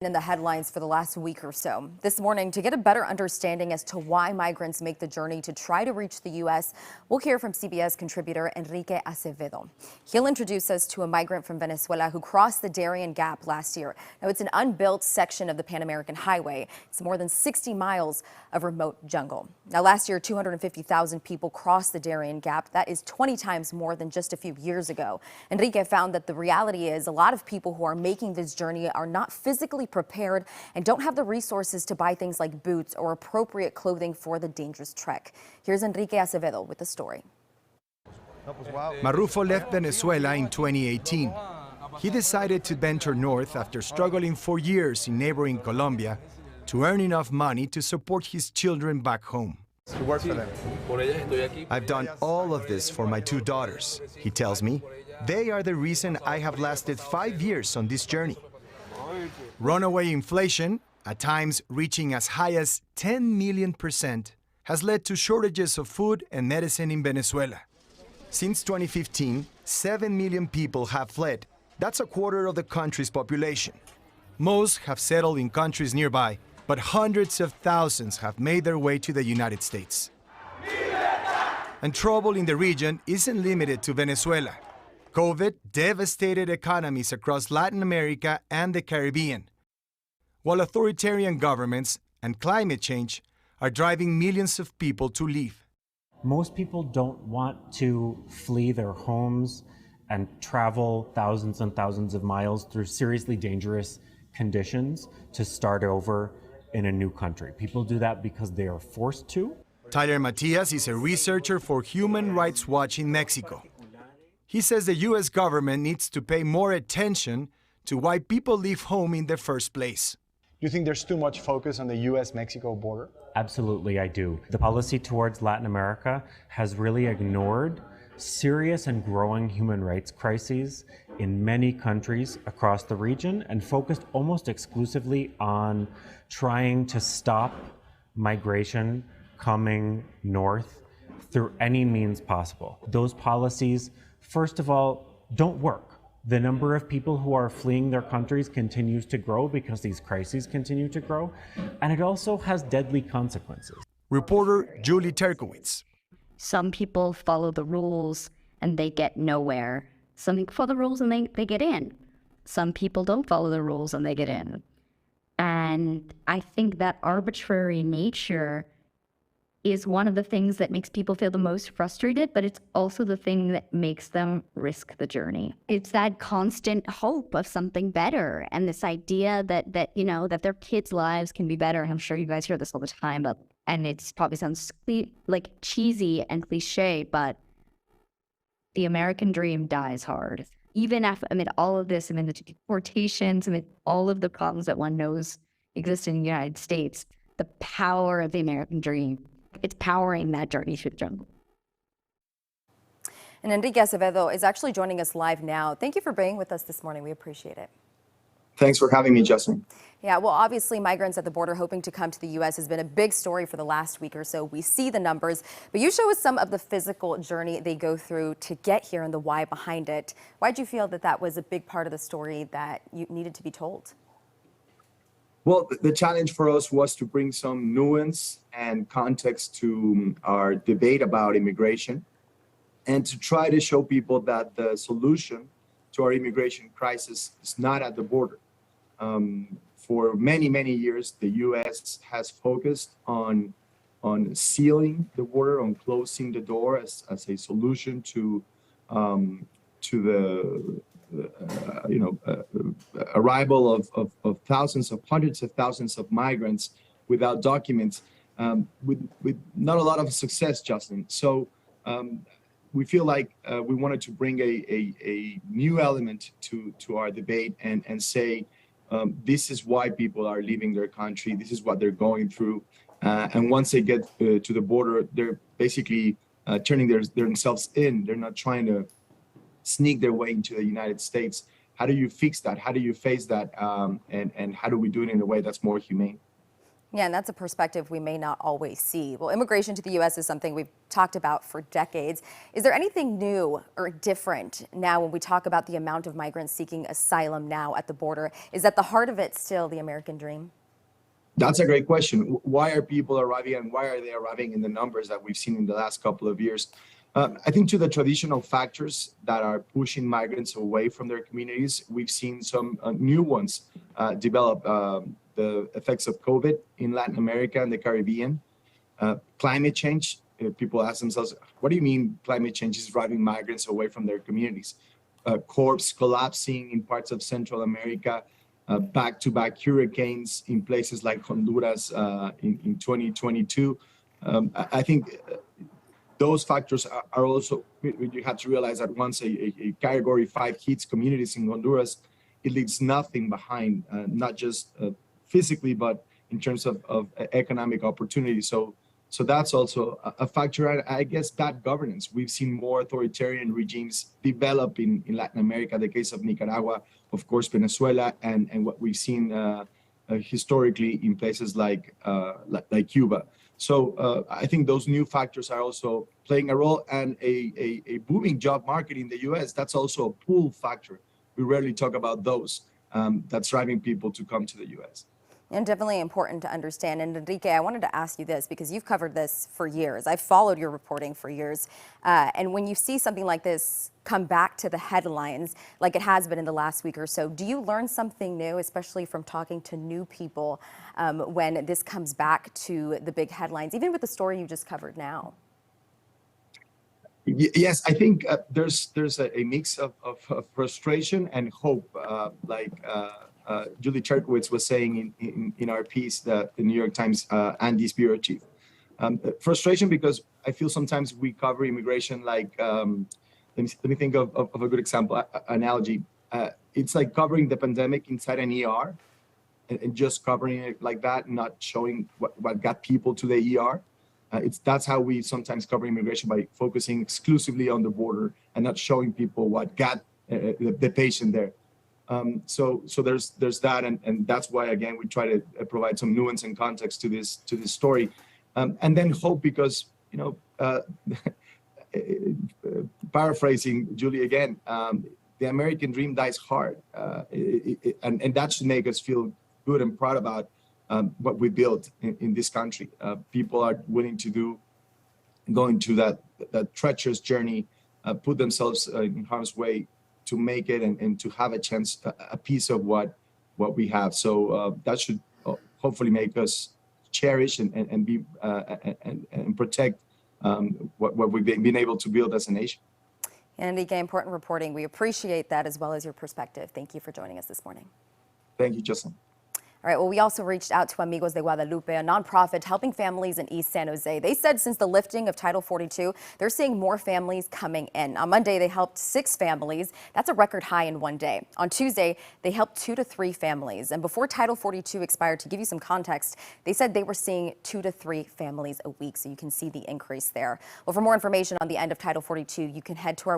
In the headlines for the last week or so. This morning, to get a better understanding as to why migrants make the journey to try to reach the U.S., we'll hear from CBS contributor Enrique Acevedo. He'll introduce us to a migrant from Venezuela who crossed the Darien Gap last year. Now, it's an unbuilt section of the Pan American Highway. It's more than 60 miles of remote jungle. Now, last year, 250,000 people crossed the Darien Gap. That is 20 times more than just a few years ago. Enrique found that the reality is a lot of people who are making this journey are not physically prepared and don't have the resources to buy things like boots or appropriate clothing for the dangerous trek. Here's Enrique Acevedo with the story. Marrufo left Venezuela in 2018. He decided to venture north after struggling for years in neighboring Colombia to earn enough money to support his children back home. You work for them. I've done all of this for my two daughters, he tells me. They are the reason I have lasted 5 years on this journey. Runaway inflation, at times reaching as high as 10 million%, has led to shortages of food and medicine in Venezuela. Since 2015, 7 million people have fled. That's a quarter of the country's population. Most have settled in countries nearby, but hundreds of thousands have made their way to the United States. And trouble in the region isn't limited to Venezuela. COVID devastated economies across Latin America and the Caribbean, while authoritarian governments and climate change are driving millions of people to leave. Most people don't want to flee their homes and travel thousands and thousands of miles through seriously dangerous conditions to start over in a new country. People do that because they are forced to. Tyler Matias is a researcher for Human Rights Watch in Mexico. He says the U.S. government needs to pay more attention to why people leave home in the first place. Do you think there's too much focus on the U.S.-Mexico border? Absolutely, I do. The policy towards Latin America has really ignored serious and growing human rights crises in many countries across the region and focused almost exclusively on trying to stop migration coming north through any means possible. Those policies, first of all, don't work. The number of people who are fleeing their countries continues to grow because these crises continue to grow, and it also has deadly consequences. Reporter Julie Terkowitz. Some people follow the rules and they get nowhere. Some people follow the rules and they get in. Some people don't follow the rules and they get in. And I think that arbitrary nature is one of the things that makes people feel the most frustrated, but it's also the thing that makes them risk the journey. It's that constant hope of something better and this idea that their kids' lives can be better. And I'm sure you guys hear this all the time, and it probably sounds like cheesy and cliche, but the American dream dies hard. Even amid all of this, amid the deportations, amid all of the problems that one knows exist in the United States, the power of the American dream, it's powering that journey through the jungle. And Enrique Acevedo is actually joining us live now. Thank you for being with us this morning. We appreciate it. Thanks for having me, Justin. Yeah, well, obviously, migrants at the border hoping to come to the U.S. has been a big story for the last week or so. We see the numbers, but you show us some of the physical journey they go through to get here and the why behind it. Why did you feel that that was a big part of the story that you needed to be told? Well, the challenge for us was to bring some nuance and context to our debate about immigration and to try to show people that the solution to our immigration crisis is not at the border. For many, many years, the U.S. has focused on sealing the border, on closing the door as a solution to the arrival of hundreds of thousands of migrants without documents, with not a lot of success, Justin. So we feel like we wanted to bring a new element to our debate and say this is why people are leaving their country. This is what they're going through. And once they get to the border, they're basically turning themselves in. They're not trying to sneak their way into the United States. How do you fix that? How do you face that? And how do we do it in a way that's more humane? Yeah, and that's a perspective we may not always see. Well, immigration to the U.S. is something we've talked about for decades. Is there anything new or different now when we talk about the amount of migrants seeking asylum now at the border? Is at the heart of it still the American dream? That's a great question. Why are people arriving, and why are they arriving in the numbers that we've seen in the last couple of years? I think to the traditional factors that are pushing migrants away from their communities, we've seen some new ones develop. The effects of COVID in Latin America and the Caribbean, climate change. People ask themselves, what do you mean climate change is driving migrants away from their communities? Crops collapsing in parts of Central America, back-to-back hurricanes in places like Honduras in 2022. I think those factors are also, you have to realize that once a Category 5 hits communities in Honduras, it leaves nothing behind, not just physically, but in terms of economic opportunity. So that's also a factor. And I guess bad governance. We've seen more authoritarian regimes develop in Latin America, the case of Nicaragua, of course, Venezuela, and what we've seen historically in places like Cuba. So I think those new factors are also playing a role, and a booming job market in the US, that's also a pull factor. We rarely talk about those. That's driving people to come to the US. And definitely important to understand. And Enrique, I wanted to ask you this because you've covered this for years. I've followed your reporting for years. And when you see something like this come back to the headlines, like it has been in the last week or so, do you learn something new, especially from talking to new people when this comes back to the big headlines, even with the story you just covered now? Yes, I think there's a mix of frustration and hope, Julie Cherkowitz was saying in our piece, the New York Times Andy's bureau chief. Frustration because I feel sometimes we cover immigration like, let me think of a good example, analogy. It's like covering the pandemic inside an ER and just covering it like that, not showing what got people to the ER. That's how we sometimes cover immigration, by focusing exclusively on the border and not showing people what got the patient there. So there's that, and that's why, again, we try to provide some nuance and context to this story, and then hope, because paraphrasing Julie again, the American dream dies hard, and that should make us feel good and proud about what we built in this country. People are willing to go into that treacherous journey, put themselves in harm's way to make it and to have a chance, a piece of what we have. So that should hopefully make us cherish and be and protect what we've been able to build as a nation. Enrique, important reporting. We appreciate that, as well as your perspective. Thank you for joining us this morning. Thank you, Justin. All right, well, we also reached out to Amigos de Guadalupe, a nonprofit helping families in East San Jose. They said since the lifting of Title 42, they're seeing more families coming in. On Monday, they helped 6 families. That's a record high in one day. On Tuesday, they helped 2 to 3 families. And before Title 42 expired, to give you some context, they said they were seeing 2 to 3 families a week. So you can see the increase there. Well, for more information on the end of Title 42, you can head to our website.